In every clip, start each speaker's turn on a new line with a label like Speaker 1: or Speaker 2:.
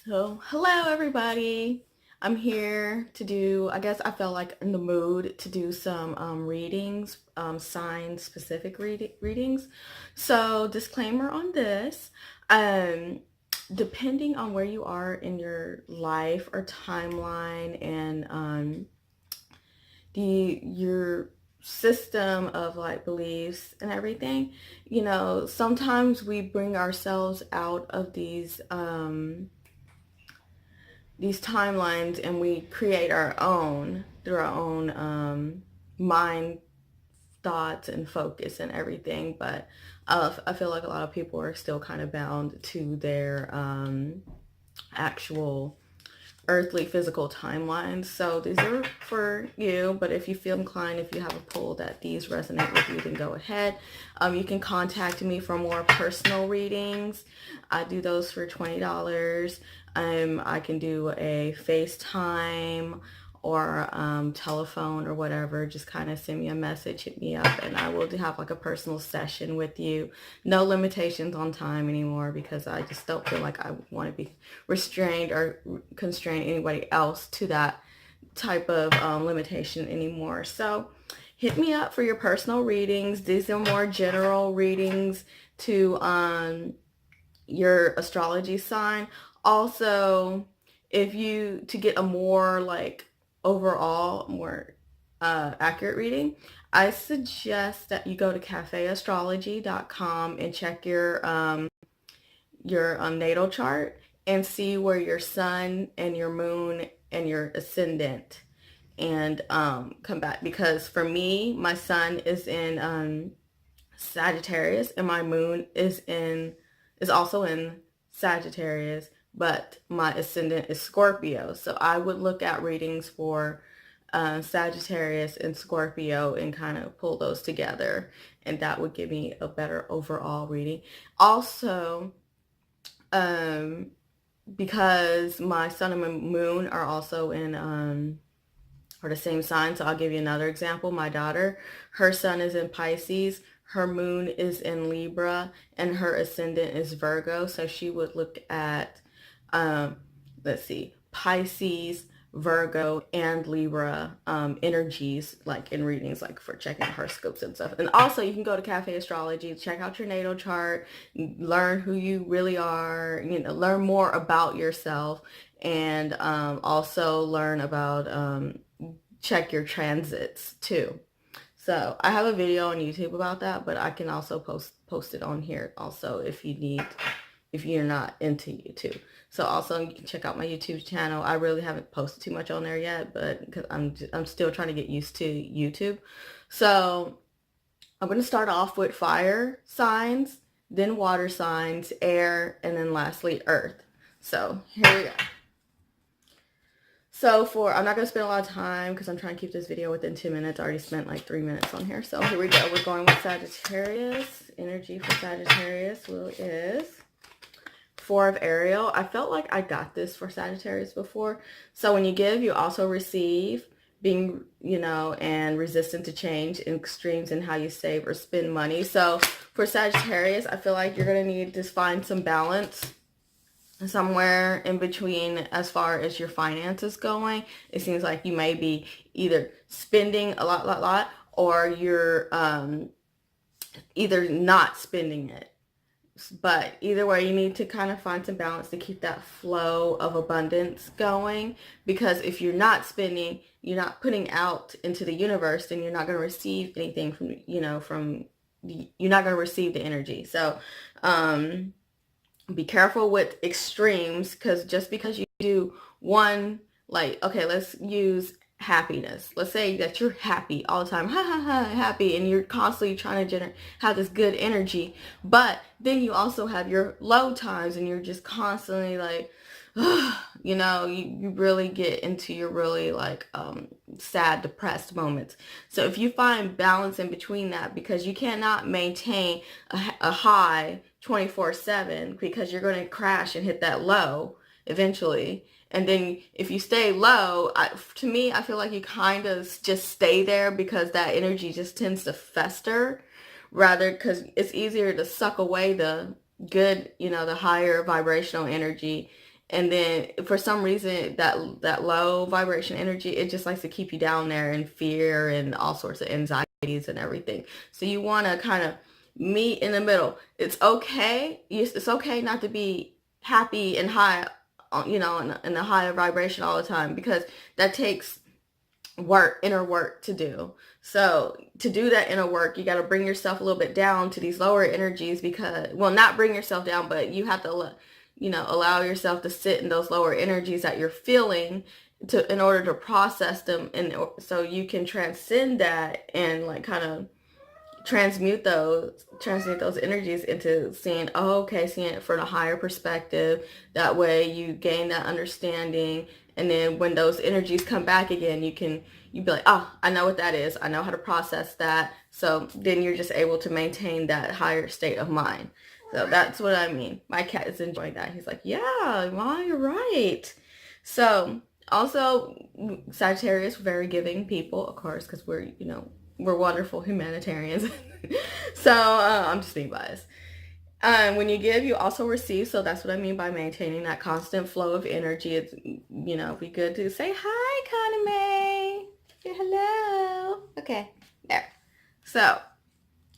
Speaker 1: So, hello everybody. I'm here to do, I guess I felt like in the mood to do some readings, sign specific readings. So, disclaimer on this, um, depending on where you are in your life or timeline and your system of like beliefs and everything, sometimes we bring ourselves out of these timelines and we create our own through our own mind thoughts and focus and everything. But I feel like a lot of people are still kind of bound to their actual earthly physical timelines. So these are for you, but if you feel inclined, if you have a pull that these resonate with you, then go ahead. You can contact me for more personal readings. I do those for $20. I can do a FaceTime or telephone or whatever. Just kind of send me a message, hit me up, and I will have like a personal session with you. No limitations on time anymore, because I just don't feel like I want to be restrained or constrain anybody else to that type of limitation anymore. So hit me up for your personal readings. These are more general readings to your astrology sign. Also, if you to get a more like overall more accurate reading, I suggest that you go to cafeastrology.com and check your natal chart and see where your sun and your moon and your ascendant and come back. Because for me, my sun is in Sagittarius and my moon is also in Sagittarius, but my ascendant is Scorpio. So I would look at readings for Sagittarius and Scorpio and kind of pull those together, and that would give me a better overall reading. Also, um, because my sun and my moon are also in are the same sign. So I'll give you another example. My daughter, her sun is in Pisces, her moon is in Libra, and her ascendant is Virgo. So she would look at, let's see, Pisces, Virgo, and Libra energies, like in readings, like for checking horoscopes and stuff. And also you can go to Cafe Astrology, check out your natal chart, learn who you really are, learn more about yourself, and also learn about check your transits too. So I have a video on YouTube about that, but I can also post it on here also if you need, if you're not into YouTube. So also you can check out my YouTube channel. I really haven't posted too much on there yet, but because I'm still trying to get used to YouTube. So I'm going to start off with fire signs, then water signs, air, and then lastly earth. So here we go. So I'm not going to spend a lot of time because I'm trying to keep this video within 2 minutes. I already spent like 3 minutes on here. So here we go. We're going with Sagittarius. Energy for Sagittarius is Four of Ariel. I felt like I got this for Sagittarius before. So when you give, you also receive. Being, and resistant to change, extremes in how you save or spend money. So for Sagittarius, I feel like you're going to need to find some balance somewhere in between as far as your finances going. It seems like you may be either spending a lot, or you're either not spending it. But either way, you need to kind of find some balance to keep that flow of abundance going, because if you're not spending, you're not putting out into the universe, then you're not going to receive anything you're not going to receive the energy. So be careful with extremes, because just because you do one, like, okay, let's use happiness. Let's say that you're happy all the time, ha ha ha, happy, and you're constantly trying to have this good energy, but then you also have your low times and you're just constantly like, you really get into your really like sad, depressed moments. So if you find balance in between that, because you cannot maintain a high 24/7, because you're going to crash and hit that low eventually. And then if you stay low, to me, I feel like you kind of just stay there, because that energy just tends to fester, rather, because it's easier to suck away the good, the higher vibrational energy, And then for some reason, that low vibration energy, it just likes to keep you down there in fear and all sorts of anxieties and everything. So you want to kind of meet in the middle. It's okay. It's okay not to be happy and high, in a higher vibration all the time, because that takes inner work to do. So to do that inner work, you got to bring yourself a little bit down to these lower energies, because, well, not bring yourself down, but you have to allow yourself to sit in those lower energies that you're feeling in order to process them, and so you can transcend that and like kind of transmute those energies into seeing it from a higher perspective. That way you gain that understanding, and then when those energies come back again, you'd be like, oh, I know what that is, I know how to process that. So then you're just able to maintain that higher state of mind. So that's what I mean. My cat is enjoying that. He's like, yeah, Mom, you're right. So also, Sagittarius, very giving people, of course, because we're wonderful humanitarians. So I'm just being biased. When you give, you also receive. So that's what I mean by maintaining that constant flow of energy. It's, be good to say hi, Connie May. Say hello. Okay, there. So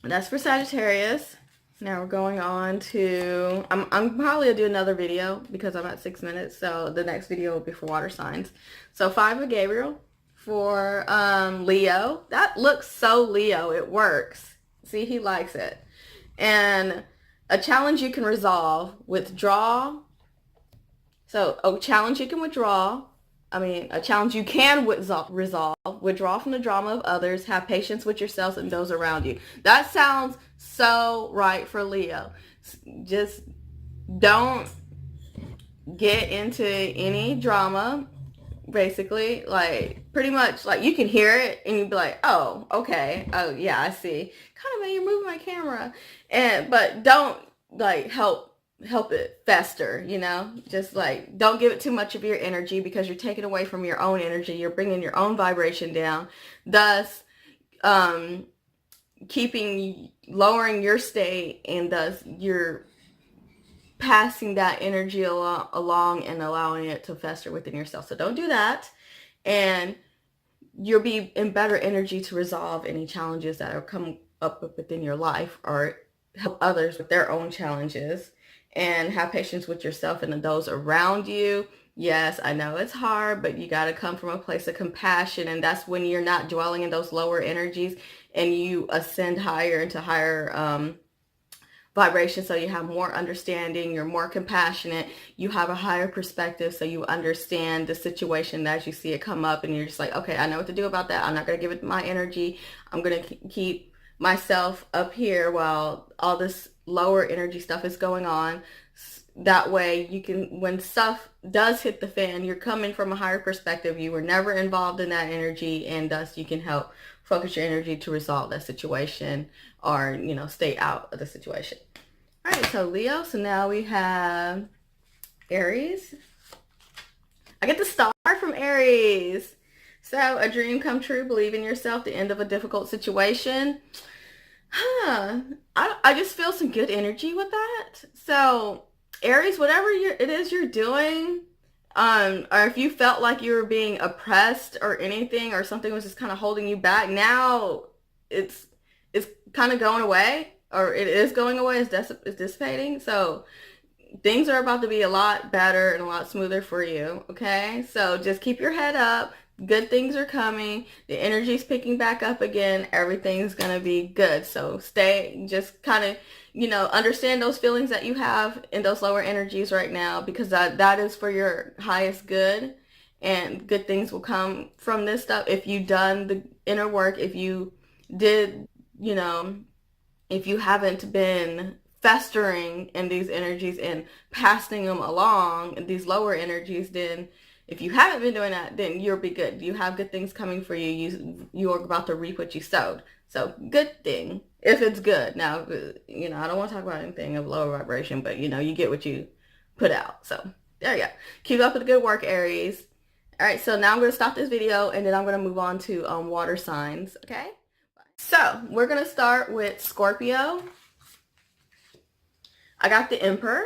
Speaker 1: that's for Sagittarius. Now we're going on to, I'm probably gonna do another video because I'm at 6 minutes. So the next video will be for water signs. So 5 of Gabriel for Leo. That looks so Leo. It works. See, he likes it. And a challenge you can resolve, withdraw. So a challenge you can withdraw. A challenge you can resolve, withdraw from the drama of others, have patience with yourselves and those around you. That sounds so right for Leo. Just don't get into any drama, basically. Like, pretty much, like, you can hear it and you'd be like, oh, okay, oh yeah, I see. Kind of, man, you're moving my camera. But don't, like, help it fester, just like, don't give it too much of your energy, because you're taking away from your own energy. You're bringing your own vibration down, thus lowering your state, and thus you're passing that energy along and allowing it to fester within yourself. So don't do that, and you'll be in better energy to resolve any challenges that are coming up within your life, or help others with their own challenges. And have patience with yourself and those around you. Yes, I know it's hard, but you got to come from a place of compassion. And that's when you're not dwelling in those lower energies, and you ascend higher into higher vibration. So you have more understanding, you're more compassionate, you have a higher perspective, so you understand the situation as you see it come up, and you're just like, okay, I know what to do about that. I'm not going to give it my energy. I'm going to keep myself up here while all this lower energy stuff is going on. That way you can, when stuff does hit the fan, you're coming from a higher perspective. You were never involved in that energy, and thus you can help focus your energy to resolve that situation, or stay out of the situation. All right, so Leo. So now we have Aries. I get the star from Aries. So a dream come true, believe in yourself, the end of a difficult situation. I just feel some good energy with that. So Aries, whatever it is you're doing, or if you felt like you were being oppressed or anything, or something was just kind of holding you back, now it's kind of going away, or it is going away, it's dissipating. So things are about to be a lot better and a lot smoother for you, okay? So just keep your head up. Good things are coming. The energy's picking back up again. Everything's going to be good. So just kind of, understand those feelings that you have in those lower energies right now, because that is for your highest good, and good things will come from this stuff. If you've done the inner work, if you did, if you haven't been festering in these energies and passing them along in these lower energies, then if you haven't been doing that, then you'll be good. You have good things coming for you. You're about to reap what you sowed. So good thing, if it's good. Now, I don't want to talk about anything of lower vibration, but you get what you put out. So there you go. Keep up with the good work, Aries. All right, so now I'm going to stop this video, and then I'm going to move on to water signs, okay? So we're going to start with Scorpio. I got the Emperor.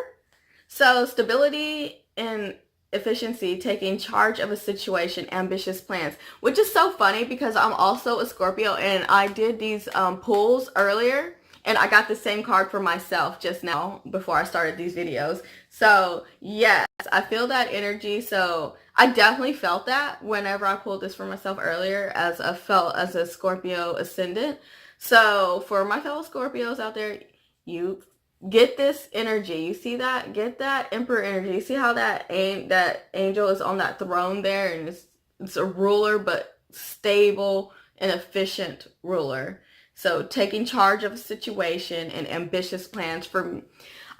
Speaker 1: So stability in efficiency, taking charge of a situation, ambitious plans, which is so funny because I'm also a Scorpio, and I did these pulls earlier, and I got the same card for myself just now before I started these videos. So yes, I feel that energy. So I definitely felt that whenever I pulled this for myself earlier as a Scorpio ascendant. So for my fellow Scorpios out there, you get this energy. You see that? Get that Emperor energy. You see how that angel is on that throne there, and it's a ruler, but stable and efficient ruler. So taking charge of a situation and ambitious plans. For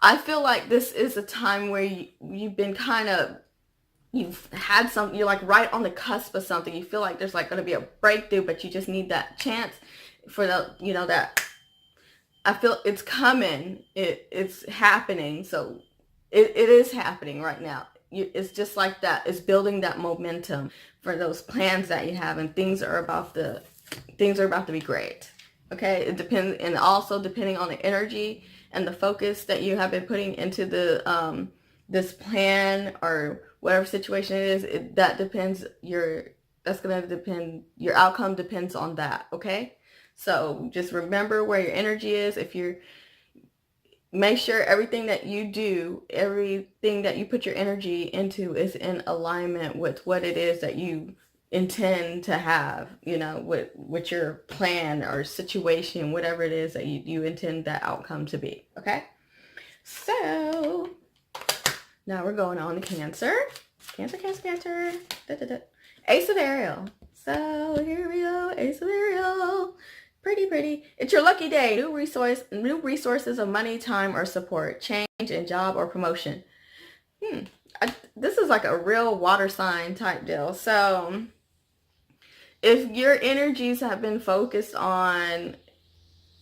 Speaker 1: I feel like this is a time where you've been kind of, you've had some, you're like right on the cusp of something. You feel like there's like going to be a breakthrough, but you just need that chance for the, that I feel it's coming. It's happening. So it is happening right now. It's just like that. It's building that momentum for those plans that you have, and things are about to be great. Okay, it depends, and also depending on the energy and the focus that you have been putting into the this plan or whatever situation it is. That depends. Your outcome depends on that. Okay. So just remember where your energy is. Make sure everything that you do, everything that you put your energy into is in alignment with what it is that you intend to have, with your plan or situation, whatever it is that you intend that outcome to be. Okay. So now we're going on to Cancer. Cancer. Da, da, da. Ace of Ariel. So here we go. Ace of Ariel. Pretty. It's your lucky day. New resources of money, time, or support. Change in job or promotion. This is like a real water sign type deal. So if your energies have been focused on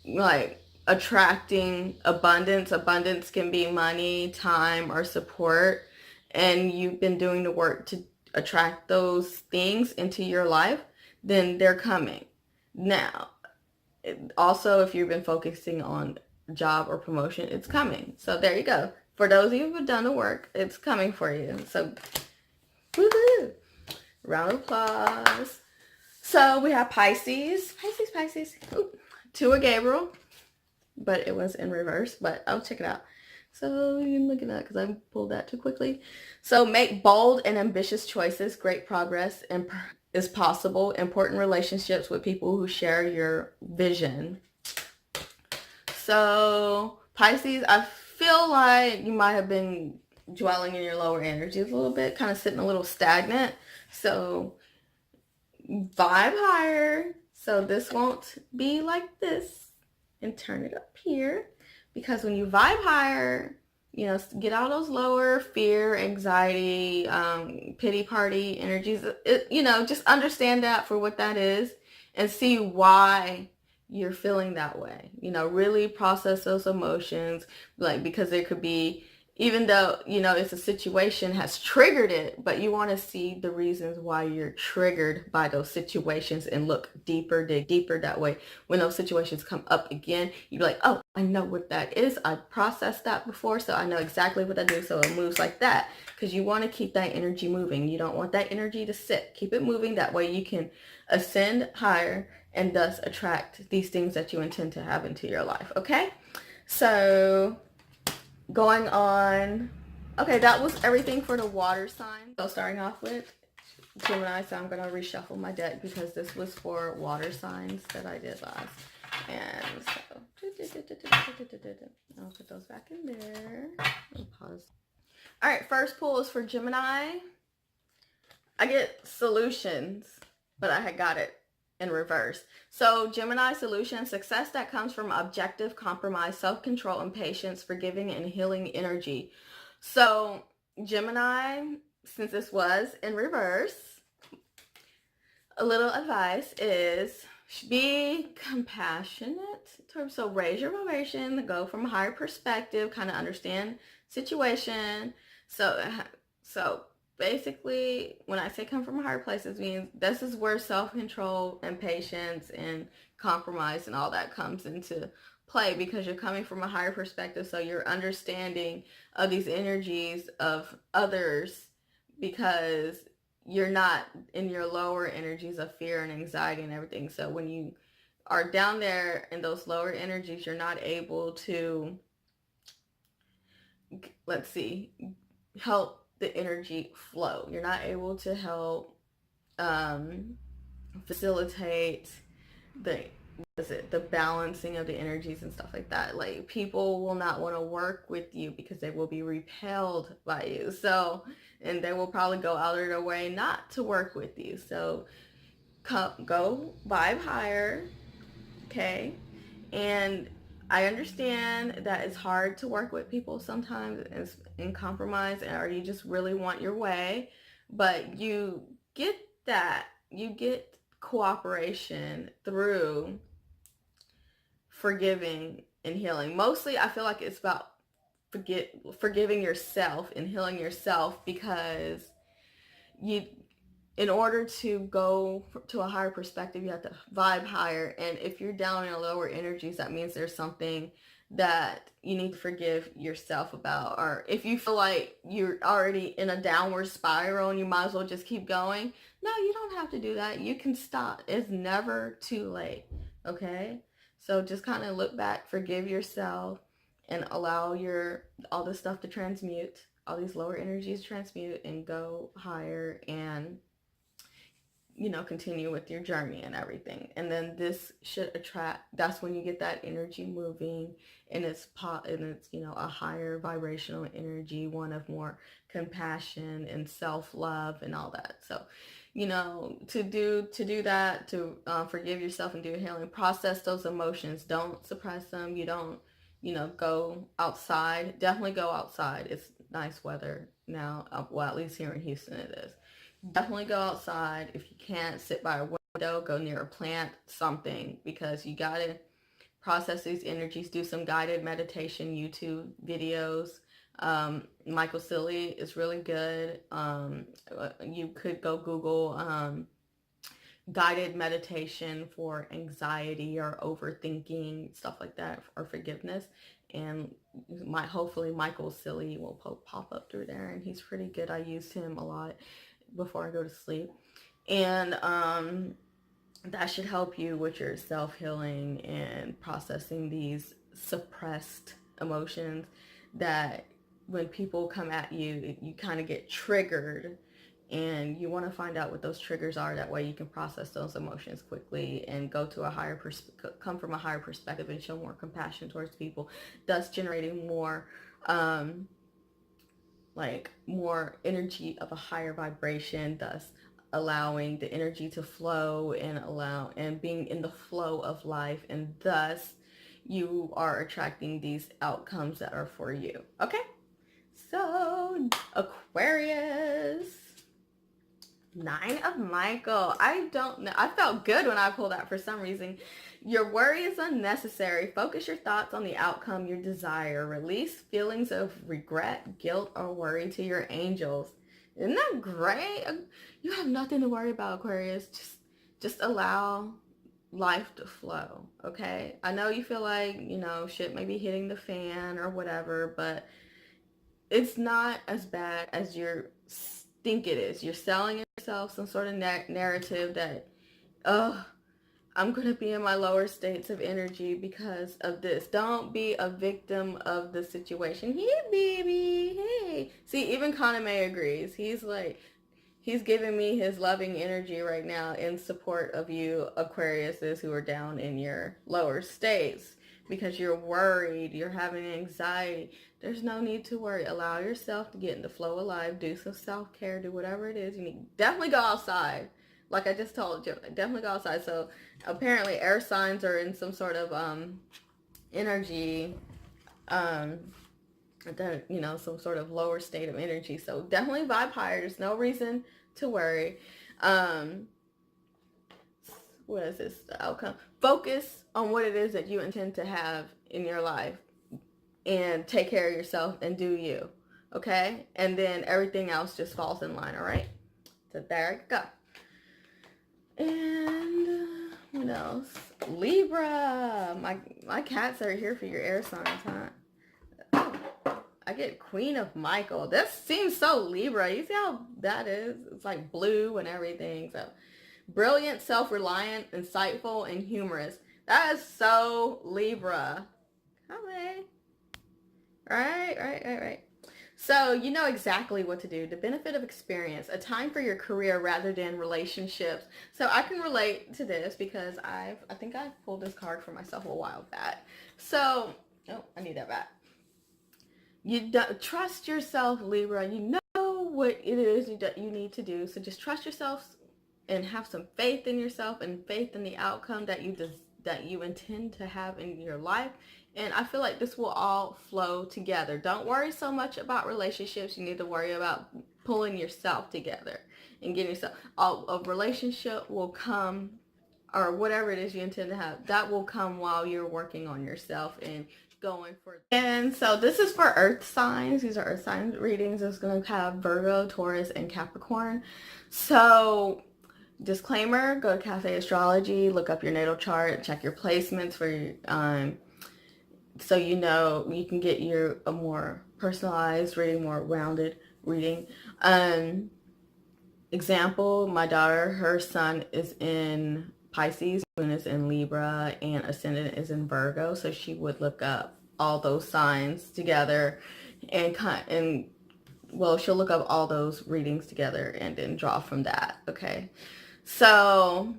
Speaker 1: like attracting abundance can be money, time, or support, and you've been doing the work to attract those things into your life, then they're coming. Now, also, if you've been focusing on job or promotion, it's coming. So there you go. For those of you who've done the work, it's coming for you. So, woohoo! Round of applause. So we have Pisces. Ooh, Two of Gabriel, but it was in reverse. But I'll check it out. So you can look at that because I pulled that too quickly. So make bold and ambitious choices. Great progress is possible. Important relationships with people who share your vision. So Pisces, I feel like you might have been dwelling in your lower energies a little bit, kind of sitting a little stagnant. So vibe higher. So this won't be like this, and turn it up here, because when you vibe higher, get out those lower fear, anxiety, pity party energies. Just understand that for what that is and see why you're feeling that way. Really process those emotions, because there could be, even though, it's a situation has triggered it, but you want to see the reasons why you're triggered by those situations and look deeper, dig deeper. That way, when those situations come up again, you'd be like, oh, I know what that is. I processed that before, so I know exactly what I do. So it moves like that, because you want to keep that energy moving. You don't want that energy to sit. Keep it moving. That way you can ascend higher and thus attract these things that you intend to have into your life. Okay? So going on. Okay, that was everything for the water sign. So starting off with Gemini, so I'm going to reshuffle my deck because this was for water signs that I did last. And so I'll put those back in there. I'll pause. All right, first pull is for Gemini. I get solutions, but I had got it in reverse. So Gemini solution, success that comes from objective compromise, self-control, and patience, forgiving and healing energy. So Gemini, since this was in reverse, a little advice is be compassionate. So raise your vibration, go from a higher perspective, kind of understand situation. So basically, when I say come from a higher place, it means this is where self-control and patience and compromise and all that comes into play because you're coming from a higher perspective. So you're understanding of these energies of others because you're not in your lower energies of fear and anxiety and everything. So when you are down there in those lower energies, you're not able to, let's see, help the energy flow. You're not able to help facilitate the the balancing of the energies and stuff like that. Like, people will not want to work with you because they will be repelled by you. So, and they will probably go out of their way not to work with you. So go vibe higher, okay? And I understand that it's hard to work with people sometimes in compromise, or you just really want your way, but you get that. You get cooperation through forgiving and healing. Mostly, I feel like it's about forgiving yourself and healing yourself, because you, in order to go to a higher perspective, you have to vibe higher. And if you're down in lower energies, that means there's something that you need to forgive yourself about. Or if you feel like you're already in a downward spiral and you might as well just keep going, no, you don't have to do that. You can stop. It's never too late. Okay? So just kind of look back, forgive yourself, and allow all this stuff to transmute, all these lower energies transmute, and go higher, and continue with your journey and everything. And then this should attract, that's when you get that energy moving, and it's a higher vibrational energy, one of more compassion and self-love and all that. So to do that, to forgive yourself and do a healing, process those emotions. Don't suppress them. You don't go outside. Definitely go outside. It's nice weather now. Well, at least here in Houston it is. Definitely go outside. If you can't, sit by a window, go near a plant, something, because you got to process these energies. Do some guided meditation YouTube videos. Michael Silly is really good. You could go Google guided meditation for anxiety or overthinking, stuff like that, or forgiveness. And hopefully Michael Silly will pop up through there, and he's pretty good. I use him a lot before I go to sleep. And that should help you with your self-healing and processing these suppressed emotions that when people come at you, you kind of get triggered, and you want to find out what those triggers are. That way you can process those emotions quickly and go to come from a higher perspective and show more compassion towards people, thus generating more more energy of a higher vibration, thus allowing the energy to flow and being in the flow of life, and thus you are attracting these outcomes that are for you. Okay? So, Aquarius, 9 of Michael. I don't know. I felt good when I pulled that for some reason. Your worry is unnecessary. Focus your thoughts on the outcome you desire. Release feelings of regret, guilt, or worry to your angels. Isn't that great? You have nothing to worry about, Aquarius. Just allow life to flow, okay? I know you feel like, shit may be hitting the fan or whatever, but it's not as bad as you think it is. You're selling yourself some sort of narrative that, I'm going to be in my lower states of energy because of this. Don't be a victim of the situation. Hey, baby. Hey. See, even Kaname agrees. He's giving me his loving energy right now in support of you, Aquariuses, who are down in your lower states because you're worried, you're having anxiety. There's no need to worry. Allow yourself to get in the flow of life. Do some self-care. Do whatever it is you need. Definitely go outside. Like I just told you, definitely go outside. So apparently air signs are in some sort of energy, some sort of lower state of energy. So definitely vibe higher. There's no reason to worry. What is this? The outcome. Focus on what it is that you intend to have in your life, and take care of yourself and do you. Okay? And then everything else just falls in line, all right? So there you go. And What else? Libra. My cats are here for your air signs, huh? Oh, I get Queen of Michael. This seems so Libra. You see how that is? It's like blue and everything. So brilliant, self-reliant, insightful, and humorous. That is so Libra. Okay. Right. So you know exactly what to do. The benefit of experience, a time for your career rather than relationships. So I can relate to this because I think I pulled this card for myself a while back. So, oh, I need that back. You don't trust yourself, Libra. You know what it is you need to do. So just trust yourself and have some faith in yourself and faith in the outcome that you intend to have in your life. And I feel like this will all flow together. Don't worry so much about relationships. You need to worry about pulling yourself together and getting yourself. A relationship will come, or whatever it is you intend to have, that will come while you're working on yourself and going for it. And so this is for earth signs. These are earth sign readings. It's going to have Virgo, Taurus, and Capricorn. So disclaimer, go to Cafe Astrology, look up your natal chart, check your placements for so you know you can get a more personalized reading, more rounded reading. Example, my daughter, her sun is in Pisces, moon is in Libra, and ascendant is in Virgo. So she would look up all those signs together and well, she'll look up all those readings together and then draw from that. Okay. So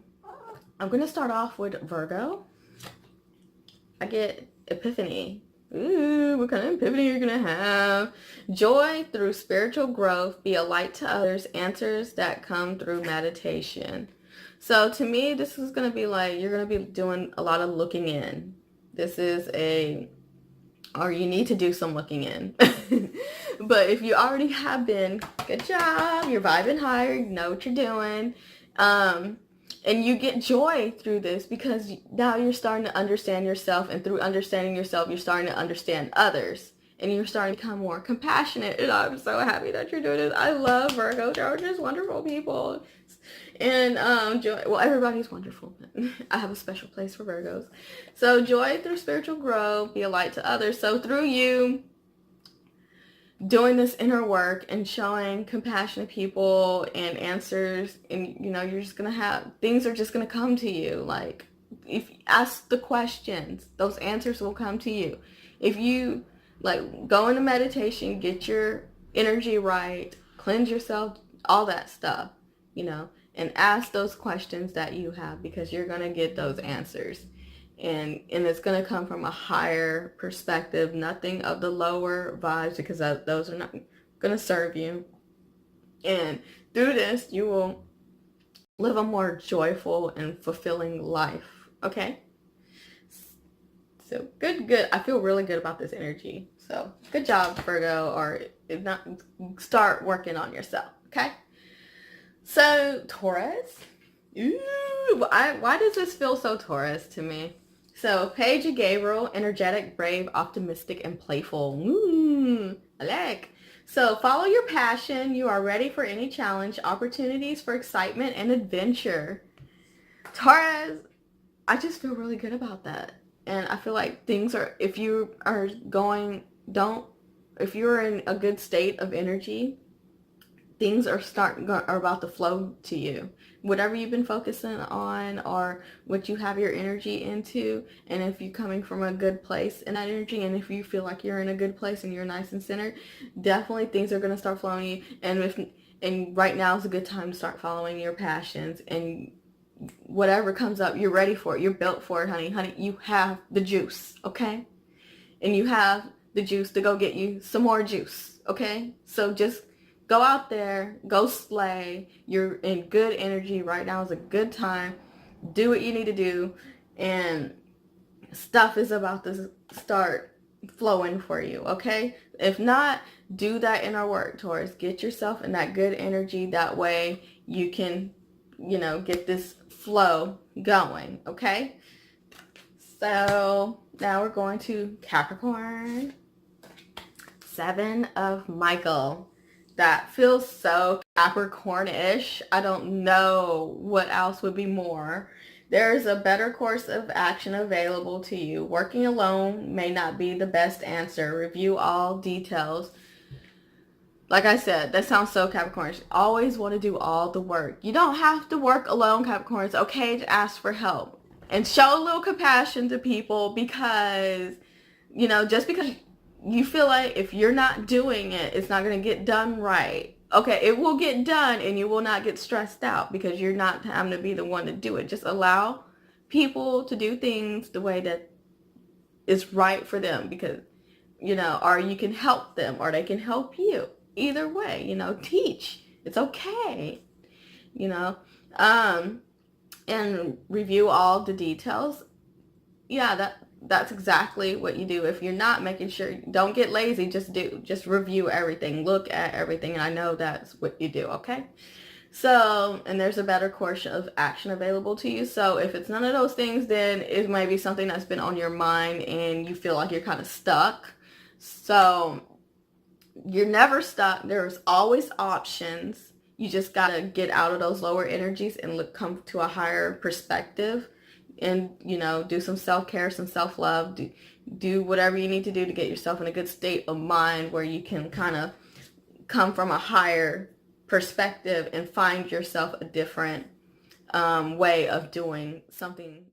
Speaker 1: I'm going to start off with Virgo. I get epiphany. Ooh, what kind of epiphany you're going to have? Joy through spiritual growth. Be a light to others. Answers that come through meditation. So to me, this is going to be like, you're going to be doing a lot of looking in. This is or you need to do some looking in. But if you already have been, good job. You're vibing higher. You know what you're doing. And you get joy through this because now you're starting to understand yourself, and through understanding yourself, you're starting to understand others, and you're starting to become more compassionate. And I'm so happy that you're doing this. I love Virgo. They're just wonderful people. And joy, well, everybody's wonderful. I have a special place for Virgos. So joy through spiritual growth, be a light to others. So through you doing this inner work and showing compassionate people and answers, and you know, you're just gonna have, things are just gonna come to you. Like, if you ask the questions, those answers will come to you. If you like go into meditation, get your energy right, cleanse yourself, all that stuff, you know, and ask those questions that you have, because you're gonna get those answers. And it's going to come from a higher perspective, nothing of the lower vibes, because those are not going to serve you. And through this, you will live a more joyful and fulfilling life. Okay? So good. I feel really good about this energy. So good job, Virgo, or if not, start working on yourself. Okay? So Taurus. Ooh, why does this feel so Taurus to me? So, Page of Gabriel, energetic, brave, optimistic, and playful. I like. So, follow your passion. You are ready for any challenge, opportunities for excitement and adventure. Taurus, I just feel really good about that. And I feel like things are, if you are if you're in a good state of energy, things are about to flow to you. Whatever you've been focusing on, or what you have your energy into, and if you're coming from a good place in that energy, and if you feel like you're in a good place and you're nice and centered, definitely things are going to start flowing to you. And right now is a good time to start following your passions, and whatever comes up, you're ready for it. You're built for it, honey. Honey, you have the juice, okay? And you have the juice to go get you some more juice, okay? So just go out there, go slay. You're in good energy. Right now is a good time. Do what you need to do, and stuff is about to start flowing for you, okay? If not, do that inner work, Taurus. Get yourself in that good energy. That way you can, you know, get this flow going, okay? So now we're going to Capricorn. Seven of Michael. That feels so Capricorn-ish. I don't know what else would be more There is a better course of action available to you. Working alone may not be the best answer. Review all details. Like I said, that sounds so Capricorn. Always want to do all the work. You don't have to work alone, Capricorn. It's okay to ask for help. And show a little compassion to people because, just because you feel like if you're not doing it, it's not going to get done right. Okay, it will get done and you will not get stressed out because you're not having to be the one to do it. Just allow people to do things the way that is right for them because, or you can help them or they can help you. Either way, teach. It's okay, you know. And review all the details. Yeah, that's exactly what you do. If you're not making sure, don't get lazy, just review everything, look at everything, and I know that's what you do, okay? So, and there's a better course of action available to you. So if it's none of those things, then it might be something that's been on your mind and you feel like you're kind of stuck. So you're never stuck. There's always options. You just got to get out of those lower energies and come to a higher perspective and, do some self-care, some self-love, do whatever you need to do to get yourself in a good state of mind where you can kind of come from a higher perspective and find yourself a different way of doing something